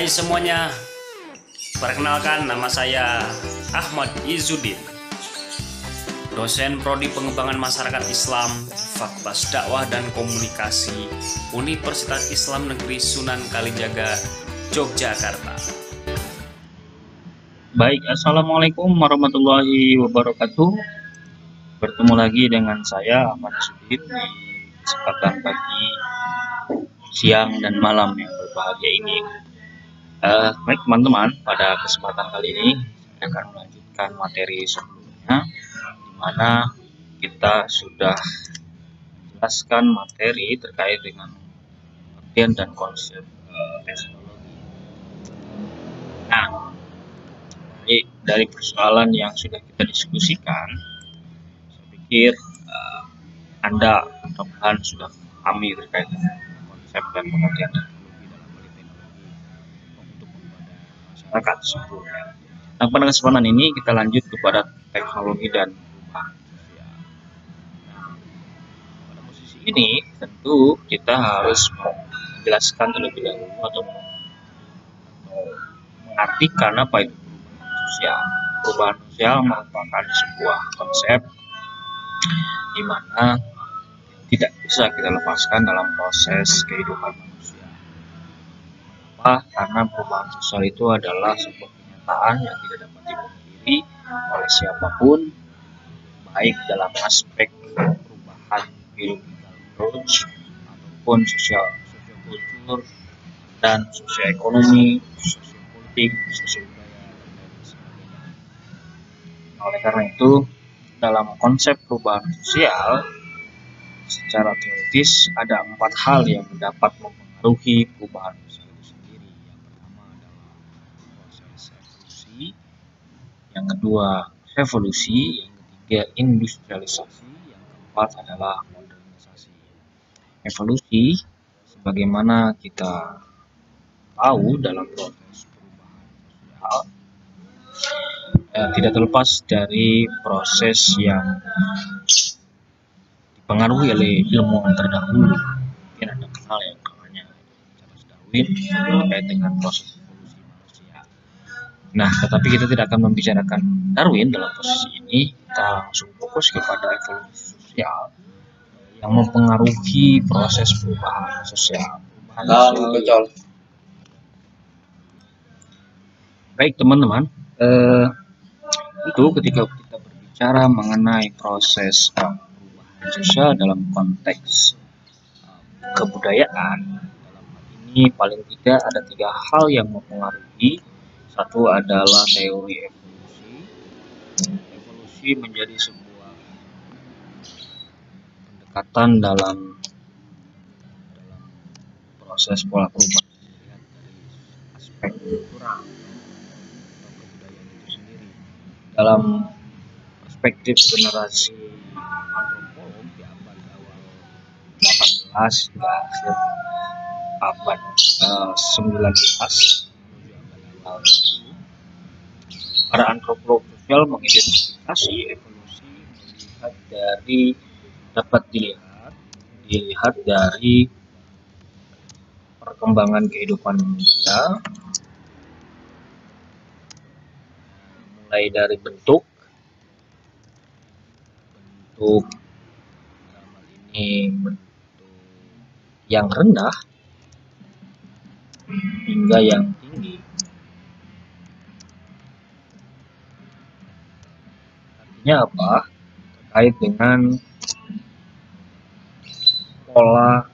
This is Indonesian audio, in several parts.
Hai semuanya, perkenalkan nama saya Ahmad Izzuddin, dosen Prodi Pengembangan Masyarakat Islam, Fakultas Dakwah dan Komunikasi, Universitas Islam Negeri Sunan Kalijaga, Yogyakarta. Baik, assalamualaikum warahmatullahi wabarakatuh. Bertemu lagi dengan saya Ahmad Izzuddin di kesempatan pagi, siang, dan malam yang berbahagia ini. Baik teman-teman, pada kesempatan kali ini saya akan melanjutkan materi sebelumnya, di mana kita sudah menjelaskan materi terkait dengan pengertian dan konsep teknologi. Nah, dari persoalan yang sudah kita diskusikan, saya pikir Anda mudah-mudahan sudah memahami terkait dengan konsep dan pengertian teknologi dalam teknologi untuk masyarakat sempurna. Nah, pada kesempatan ini kita lanjut kepada teknologi dan perubahan sosial. Nah, pada posisi ini tentu kita harus menjelaskan terlebih dahulu atau mengartikan apa itu perubahan sosial. Perubahan sosial merupakan sebuah konsep di mana tidak bisa kita lepaskan dalam proses kehidupan manusia. Kenapa? Karena perubahan sosial itu adalah sebuah kenyataan yang tidak dapat dipungkiri oleh siapapun, baik dalam aspek perubahan biological approach ataupun sosiokultur dan sosioekonomi, sosiopolitik, sosiobudaya, dan lain sebagainya. Oleh karena itu, dalam konsep perubahan sosial, secara teoritis ada 4 hal yang dapat mempengaruhi perubahan sosial itu sendiri. Yang pertama adalah proses evolusi, yang kedua revolusi, yang ketiga industrialisasi, yang keempat adalah modernisasi. Evolusi, sebagaimana kita tahu dalam proses perubahan sosial, tidak terlepas dari proses yang dipengaruhi oleh ilmuwan terdahulu. Mungkin Anda kenal yang namanya Charles Darwin terkait dengan proses evolusi manusia. Nah, tetapi kita tidak akan membicarakan Darwin dalam posisi ini. Kita langsung fokus kepada evolusi sosial yang mempengaruhi proses perubahan sosial. Baik teman-teman, itu ketika kita berbicara mengenai proses perubahan sosial dalam konteks kebudayaan, dalam hal ini paling tidak ada 3 hal yang mempengaruhi. Satu adalah teori evolusi. Evolusi menjadi sebuah pendekatan dalam proses pola perubahan dilihat dari aspek kultural atau kebudayaan itu sendiri. Dalam perspektif generasi antropolog di abad awal 18 hingga akhir abad 19 menuju abad awal 20, para antropolog sosial mengidentifikasi evolusi dapat dilihat dari perkembangan kehidupan manusia, mulai dari bentuk dalam hal ini bentuk yang rendah hingga yang tinggi. Artinya apa? Terkait dengan pola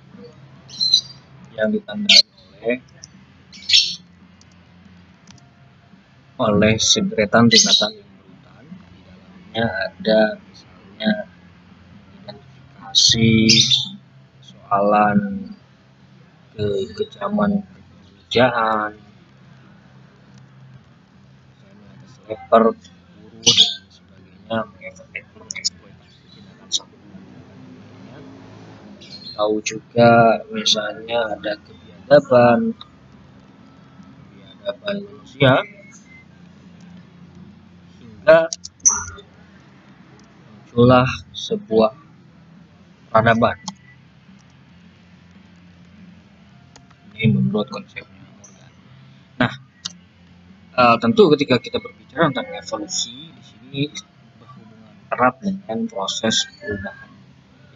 yang ditandai oleh sederetan tingkatan yang berurutan. Di dalamnya ada misalnya identifikasi soalan kekejaman kerjaan, leper, buruh, dan sebagainya, mengeksploitasi tindakan sambutan. Tahu juga misalnya ada kebiadaban manusia, hingga muncullah sebuah peradaban. Ini menurut konsepnya Morgan. Nah, Tentu ketika kita berbicara tentang evolusi, di sini berhubungan erat dengan proses perubahan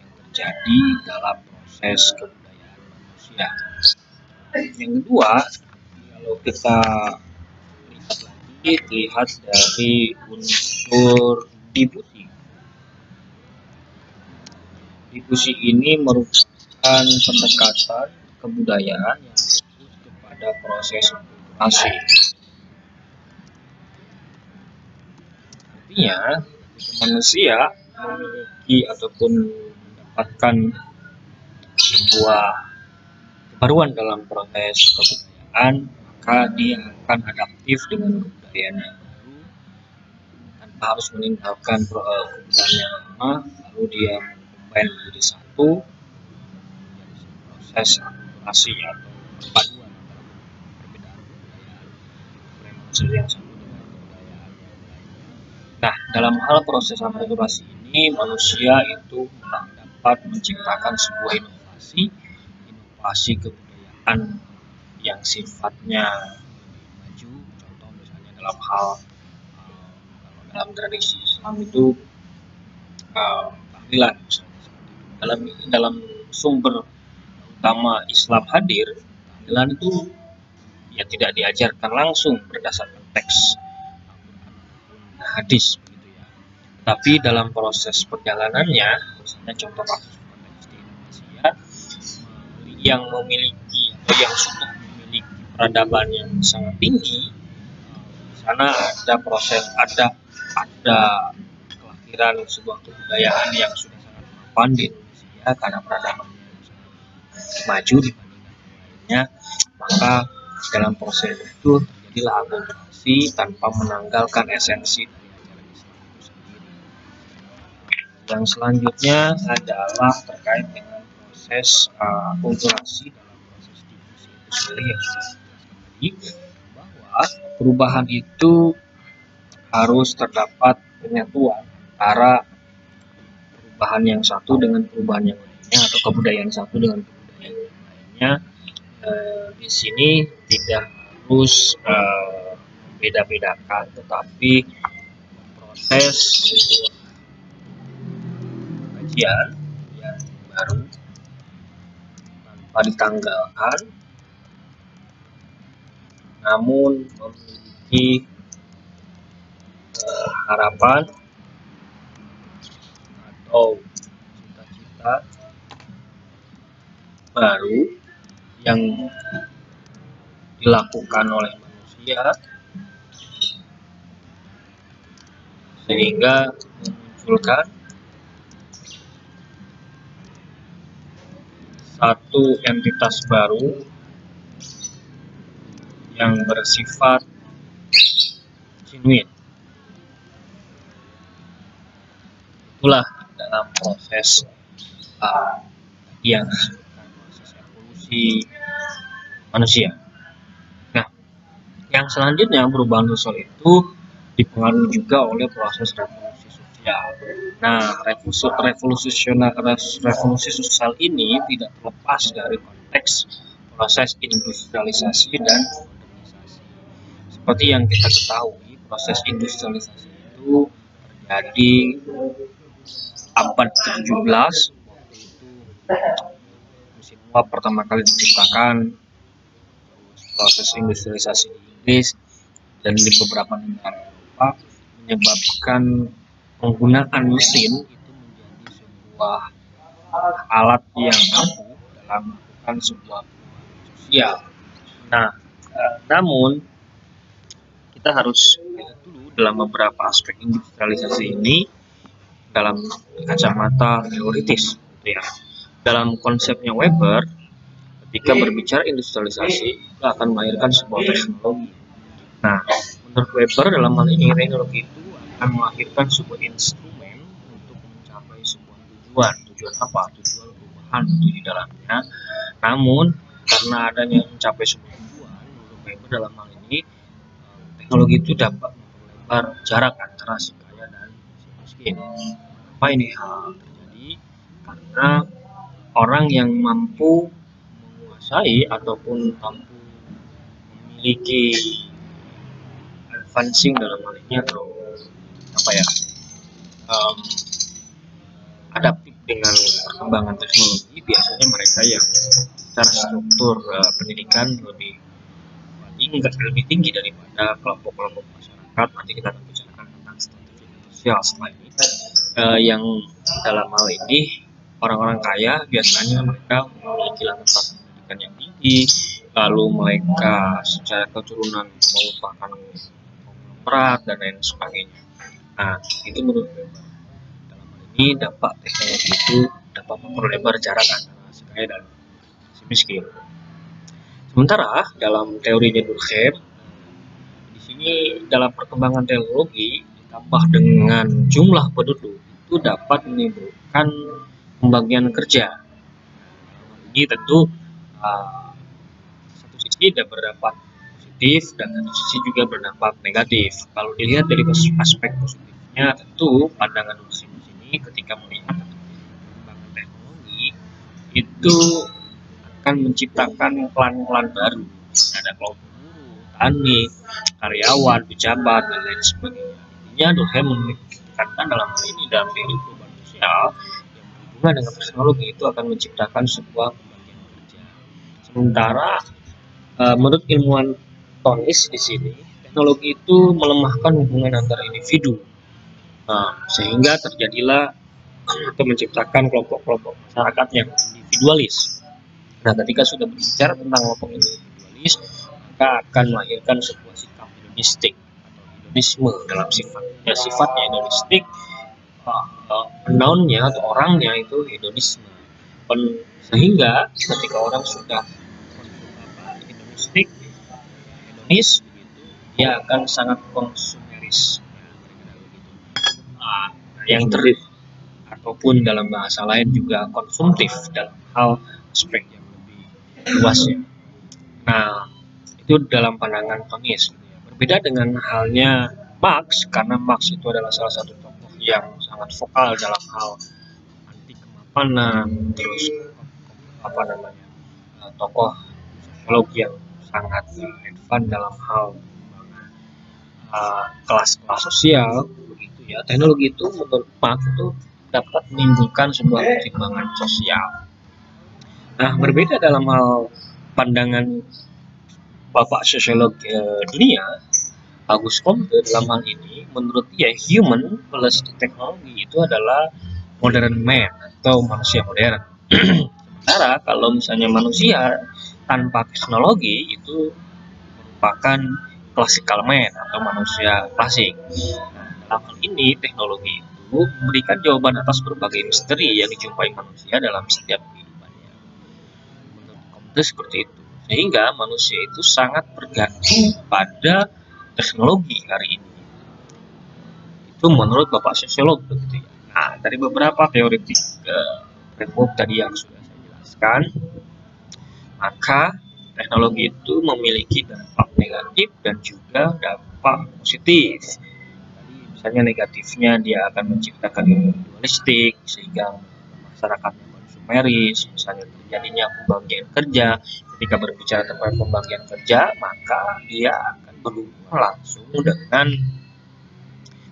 yang terjadi dalam proses kebudayaan manusia. Yang kedua, kalau kita lihat dari unsur difusi. Difusi ini merupakan pendekatan kebudayaan yang fokus kepada proses akulturasi. Artinya, ketika manusia memiliki ataupun mendapatkan sebuah kebaruan dalam proses kebudayaan, maka dia akan adaptif dengan kebudayaan yang baru tanpa harus meninggalkan kebudayaan yang lama, lalu dia mengcombine menjadi satu, proses akulturasi atau perpaduan antara perbedaan kebudayaan oleh manusia yang satu dengan kebudayaan yang lainnya. Nah, dalam hal proses akulturasi ini, manusia itu dapat menciptakan sebuah inovasi kebudayaan yang sifatnya maju. Contoh misalnya dalam hal dalam tradisi Islam itu tahlilan, dalam sumber utama Islam hadir, tahlilan itu ya tidak diajarkan langsung berdasarkan teks hadis begitu ya. Tapi dalam proses perjalanannya, misalnya contoh kasus konteks di Indonesia yang memiliki atau yang sudah memiliki peradaban yang sangat tinggi, di sana ada kelahiran sebuah kebudayaan yang sudah sangat mapan di Indonesia karena peradabannya yang sangat maju dibandingkan yang lainnya, maka dalam proses itu terjadilah akulturasi tanpa menanggalkan esensi dari ajaran Islam itu sendiri. Yang selanjutnya adalah terkait dengan proses akulturasi dalam proses difusi itu sendiri yang sudah dijelaskan tadi, bahwa perubahan itu harus terdapat penyatuan antara perubahan yang satu dengan perubahan yang lainnya atau kebudayaan satu dengan kebudayaan yang lainnya. Di sini tidak harus membeda-bedakan, tetapi proses sebuah kajian yang baru tanpa ditanggalkan, namun memiliki harapan atau cita-cita baru yang dilakukan oleh manusia sehingga memunculkan satu entitas baru yang bersifat genuine. Itulah dalam proses yang proses evolusi manusia. Nah, yang selanjutnya perubahan sosial itu dipengaruhi juga oleh proses revolusi sosial. Nah, revolusi sosial ini tidak terlepas dari konteks proses industrialisasi dan modernisasi. Seperti yang kita ketahui, proses industrialisasi itu terjadi abad ke-17, waktu itu mesin uap pertama kali diciptakan, proses industrialisasi di Inggris dan di beberapa negara Eropa menyebabkan penggunaan mesin itu menjadi sebuah alat yang ampuh dalam melakukan sebuah perubahan sosial. Nah, namun kita harus lihat dulu dalam beberapa aspek industrialisasi ini dalam kacamata teoritis, ya. Dalam konsepnya Weber, ketika berbicara industrialisasi, kita akan melahirkan sebuah teknologi. Nah, menurut Weber dalam hal ini teknologi itu akan melahirkan sebuah instrumen untuk mencapai sebuah tujuan. Tujuan apa? Tujuan perubahan itu di dalamnya. Namun karena adanya mencapai sebuah tujuan, menurut Weber dalam hal ini teknologi itu dapat memperlebar jarak antara si kaya dan si miskin. Apa ini hal terjadi? Karena orang yang mampu menguasai ataupun mampu memiliki advancing dalam hal ini, atau apa ya, um, adaptif dengan perkembangan teknologi, biasanya mereka yang secara struktur pendidikan lebih tinggi daripada kelompok-kelompok masyarakat. Nanti kita akan bicarakan tentang stratifikasi sosial setelah ini. Yang dalam hal ini orang-orang kaya biasanya mereka memiliki latar pendidikan yang tinggi, lalu mereka secara keturunan merupakan konglomerat dan lain sebagainya. Nah, itu menurut gue. Dalam hal ini dampak teknologi itu dapat memperlebar jarak antara si kaya dan si miskin. Sementara dalam teorinya Durkheim, di sini dalam perkembangan teknologi ditambah dengan jumlah penduduk itu dapat menimbulkan pembagian kerja. Ini tentu satu sisi ada berdampak positif dan satu sisi juga berdampak negatif. Kalau dilihat dari aspek positifnya, tentu pandangan Durkheim di sini ketika melihat perkembangan teknologi itu akan menciptakan klan-klan baru. Ada kelompok buruh, tani, karyawan, pejabat, dan lain sebagainya. Intinya Durkheim menekankan dalam hal ini dalam teori perubahan sosial yang berhubungan dengan teknologi itu akan menciptakan sebuah pembagian kerja. Sementara menurut ilmuwan Tonis di sini, teknologi itu melemahkan hubungan antar individu, sehingga terjadilah atau menciptakan kelompok-kelompok masyarakat yang individualis. Nah, ketika sudah berbicara tentang kelompok individualis, maka akan melahirkan sebuah sikap hedonistik atau hedonisme dalam sifatnya. Sifatnya hedonistik, nounnya atau orangnya itu hedonisme. Sehingga ketika orang sudah hedonistik, hedonis, dia akan sangat konsumeris, yang ataupun dalam bahasa lain juga konsumtif dalam hal aspek yang lebih luasnya. Nah, itu dalam pandangan Tonis. Berbeda dengan halnya Marx, karena Marx itu adalah salah satu tokoh yang sangat vokal dalam hal anti kemapanan, terus tokoh sosiologi yang sangat advance dalam hal kelas-kelas sosial, begitu ya. Teknologi itu menurut Marx itu dapat menimbulkan sebuah pertimbangan sosial. Nah, berbeda dalam hal pandangan Bapak sosiolog dunia, Auguste Comte, dalam hal ini menurut dia human plus teknologi itu adalah modern man atau manusia modern. Sementara kalau misalnya manusia tanpa teknologi itu merupakan classical man atau manusia klasik. Nah, dalam hal ini teknologi itu memberikan jawaban atas berbagai misteri yang dijumpai manusia dalam setiap kehidupannya. Menurut Comte seperti itu. Sehingga manusia itu sangat bergantung pada teknologi hari ini. Itu menurut Bapak sosiolog begitu ya. Nah, dari beberapa teoretik framework tadi yang sudah saya jelaskan, maka teknologi itu memiliki dampak negatif dan juga dampak positif. Tadi misalnya negatifnya dia akan menciptakan individualistik sehingga masyarakatnya konsumeris, misalnya terjadinya pembagian kerja. Ketika berbicara tentang pembagian kerja, maka dia akan berhubungan langsung dengan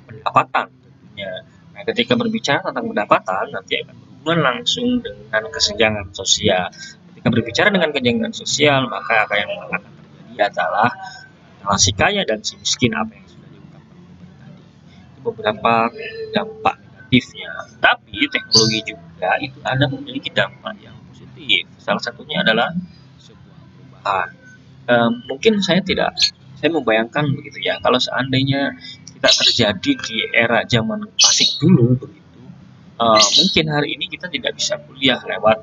pendapatan tentunya. Nah, ketika berbicara tentang pendapatan, nanti akan berhubungan langsung dengan kesenjangan sosial. Ketika berbicara dengan kesenjangan sosial, maka apa yang akan terjadi adalah si kaya dan si miskin, apa yang sudah diungkapkan tadi. Itu beberapa dampak negatifnya. Tapi teknologi juga itu ada memiliki dampak yang positif. Salah satunya adalah mungkin saya membayangkan begitu ya, kalau seandainya kita terjadi di era zaman klasik dulu begitu, mungkin hari ini kita tidak bisa kuliah lewat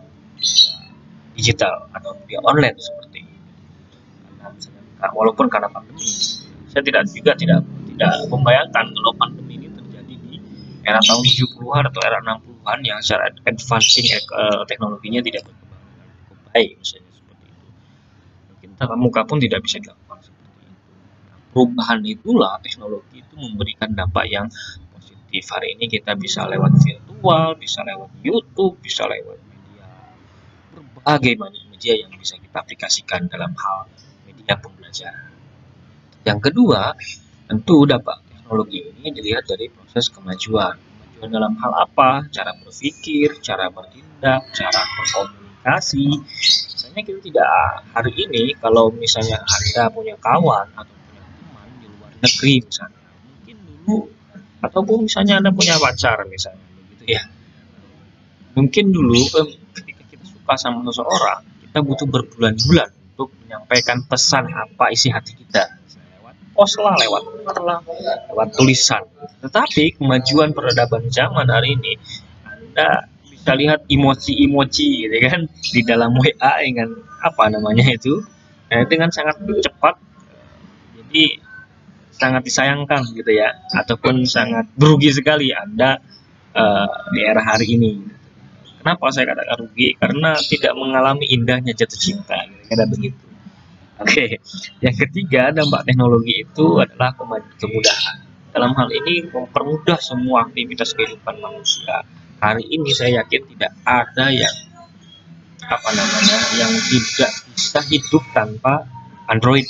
digital atau via online seperti ini. Walaupun karena pandemi, saya tidak membayangkan kalau pandemi ini terjadi di era tahun 70-an atau era 60-an yang secara advancing teknologinya tidak berkembang cukup baik misalnya. Tatap muka pun tidak bisa dilakukan seperti itu. Perubahan itulah teknologi itu memberikan dampak yang positif. Hari ini kita bisa lewat virtual, bisa lewat YouTube, bisa lewat media, berbagai banyak media yang bisa kita aplikasikan dalam hal media pembelajaran. Yang kedua, Tentu dampak teknologi ini dilihat dari proses kemajuan. Kemajuan dalam hal apa? Cara berpikir, cara bertindak, cara berkomunikasi. Misalnya kita tidak hari ini kalau misalnya Anda punya kawan atau punya teman di luar negeri misalnya, mungkin dulu ataupun misalnya Anda punya pacar misalnya begitu ya. Mungkin dulu ketika kita suka sama seseorang, kita butuh berbulan-bulan untuk menyampaikan pesan apa isi hati kita. Lewat pos lah, lewat nomor lah, lewat tulisan. Tetapi kemajuan peradaban zaman hari ini, Anda bisa lihat emoji-emoji gitu kan di dalam WA dengan apa namanya itu, dengan sangat cepat. Jadi sangat disayangkan gitu ya, ataupun sangat berugi sekali Anda di era hari ini. Kenapa saya katakan rugi? Karena tidak mengalami indahnya jatuh cinta, kira-kira begitu. Oke, yang ketiga dampak teknologi itu adalah kemudahan. Dalam hal ini mempermudah semua aktivitas kehidupan manusia. Hari ini saya yakin tidak ada yang yang tidak bisa hidup tanpa Android.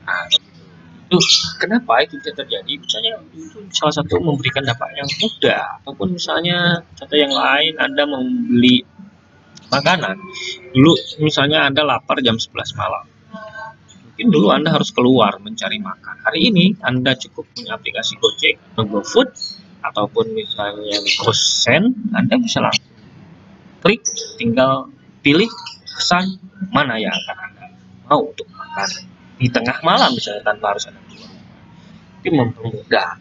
Nah, itu kenapa itu bisa terjadi? Misalnya itu salah satu memberikan dampak yang mudah, ataupun misalnya contoh yang lain, Anda membeli makanan dulu, misalnya Anda lapar jam 11 malam, mungkin dulu Anda harus keluar mencari makan. Hari ini Anda cukup punya aplikasi Gojek atau GoFood ataupun misalnya Gosen, Anda bisa langsung klik, tinggal pilih pesan mana yang akan Anda mau untuk makan di tengah malam misalnya, tanpa harus ada keluar. Itu mempermudah.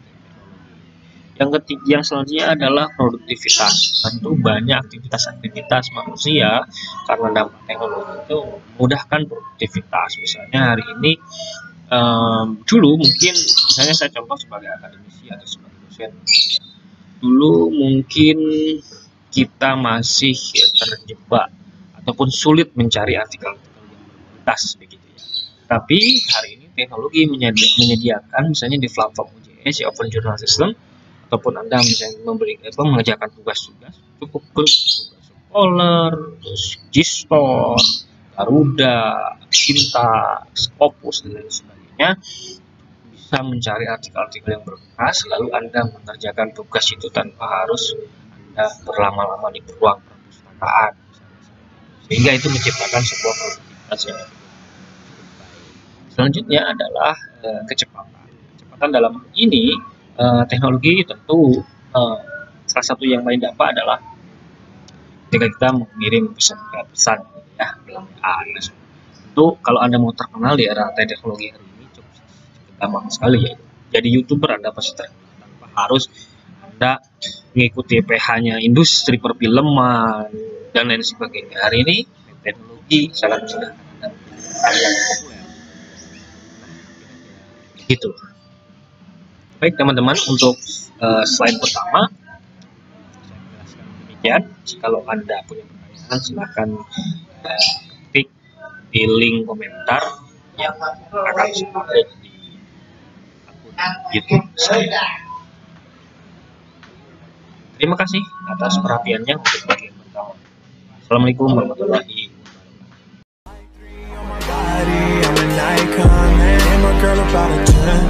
Yang selanjutnya adalah produktivitas. Tentu banyak aktivitas-aktivitas manusia karena dampak teknologi itu memudahkan produktivitas. Misalnya hari ini dulu mungkin misalnya saya contoh sebagai akademisi atau sebagai dosen. Dulu mungkin kita masih terjebak ataupun sulit mencari artikel-artikel yang berkualitas begitu ya. Tapi hari ini teknologi menyediakan misalnya di platform UJS, Open Journal System, ataupun Anda misalnya mengerjakan tugas-tugas, cukup tugas Scholar, Gistor, Garuda, Cinta, Scopus dan lain sebagainya, bisa mencari artikel-artikel yang berkualitas, lalu Anda mengerjakan tugas itu tanpa harus Anda berlama-lama di ruang perpustakaan, sehingga itu menciptakan sebuah produktivitas yang cukup baik. Selanjutnya adalah kecepatan dalam hal ini. Teknologi tentu salah satu yang paling dampak adalah ketika kita mengirim pesan ya melalui WA. Itu kalau Anda mau terkenal di era teknologi hari ini cukup gampang sekali ya. Jadi YouTuber Anda pasti terkenal tanpa harus Anda mengikuti PH-nya industri perfilman dan lain sebagainya. Hari ini teknologi sangat mudah dan yang populer. Gitu. Baik teman-teman, untuk slide pertama saya jelaskan demikian. Kalau Anda punya pertanyaan silahkan ketik di link komentar yang akan saya upload di akun YouTube saya. Terima kasih atas perhatiannya untuk bagian pertama. Assalamualaikum warahmatullahi wabarakatuh.